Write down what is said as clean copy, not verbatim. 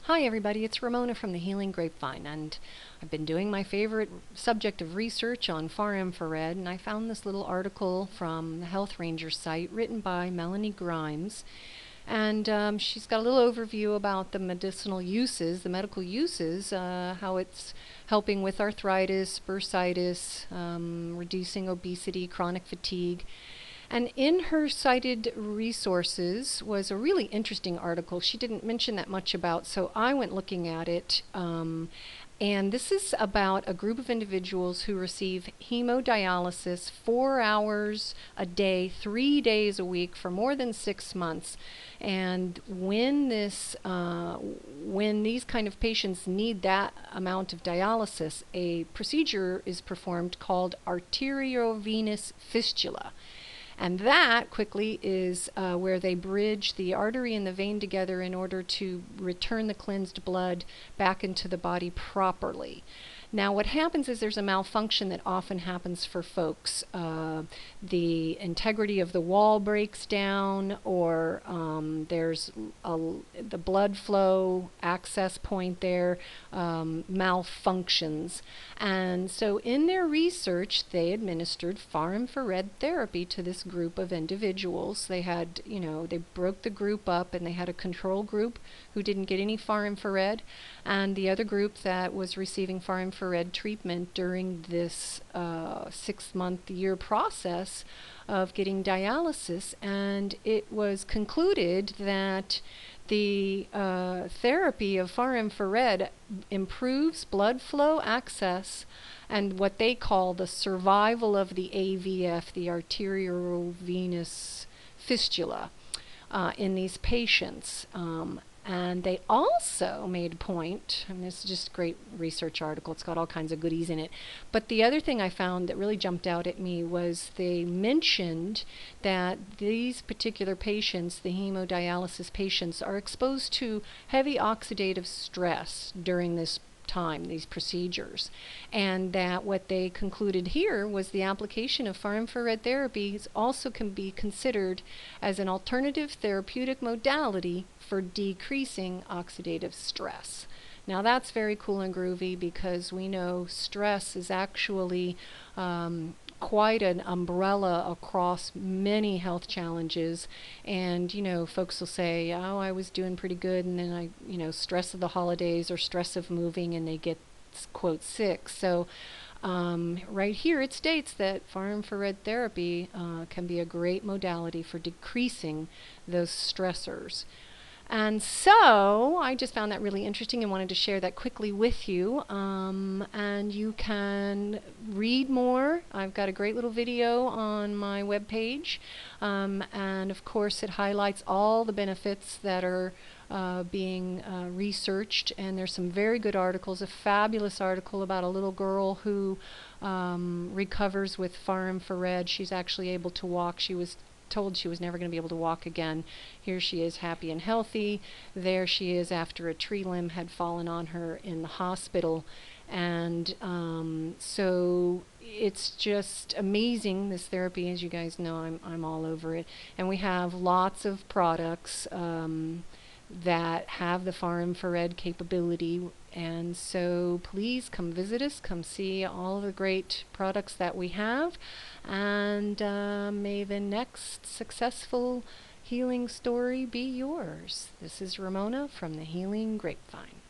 Hi everybody, it's Ramona from the Healing Grapevine, and I've been doing my favorite subject of research on far infrared, and I found this little article from the Health Ranger site written by Melanie Grimes, and she's got a little overview about the medicinal uses, the medical uses, how it's helping with arthritis, bursitis, reducing obesity, chronic fatigue. And in her cited resources was a really interesting article she didn't mention that much about, so I went looking at it. And this is about a group of individuals who receive hemodialysis 4 hours a day, 3 days a week for more than 6 months. And when these kind of patients need that amount of dialysis, a procedure is performed called arteriovenous fistula. And that quickly is where they bridge the artery and the vein together in order to return the cleansed blood back into the body properly. Now what happens is there's a malfunction that often happens for folks. The integrity of the wall breaks down, or there's the blood flow access point there malfunctions. And so in their research, they administered far infrared therapy to this group of individuals. They had, they broke the group up, and they had a control group who didn't get any far infrared, and the other group that was receiving far infrared treatment during this 6-month-year process of getting dialysis. And it was concluded that the therapy of far infrared improves blood flow access and what they call the survival of the AVF, the arteriovenous fistula, in these patients. And they also made a point, and this is just a great research article, it's got all kinds of goodies in it, but the other thing I found that really jumped out at me was they mentioned that these particular patients, the hemodialysis patients, are exposed to heavy oxidative stress during this time, these procedures, and that what they concluded here was the application of far infrared therapies also can be considered as an alternative therapeutic modality for decreasing oxidative stress. Now that's very cool and groovy, because we know stress is actually quite an umbrella across many health challenges. And folks will say, oh, I was doing pretty good, and then I stress of the holidays or stress of moving, and they get, quote, sick. So right here it states that far infrared therapy can be a great modality for decreasing those stressors. And so I just found that really interesting and wanted to share that quickly with you. And you can read more. I've got a great little video on my webpage. And of course it highlights all the benefits that are being researched. And there's some very good articles. A fabulous article about a little girl who recovers with far infrared. She's actually able to walk. She was told she was never going to be able to walk again. Here she is, happy and healthy. There she is after a tree limb had fallen on her in the hospital. And so it's just amazing, this therapy. As you guys know, I'm all over it. And we have lots of products that have the far infrared capability. And so please come visit us, come see all of the great products that we have, and may the next successful healing story be yours. This is Ramona from the Healing Grapevine.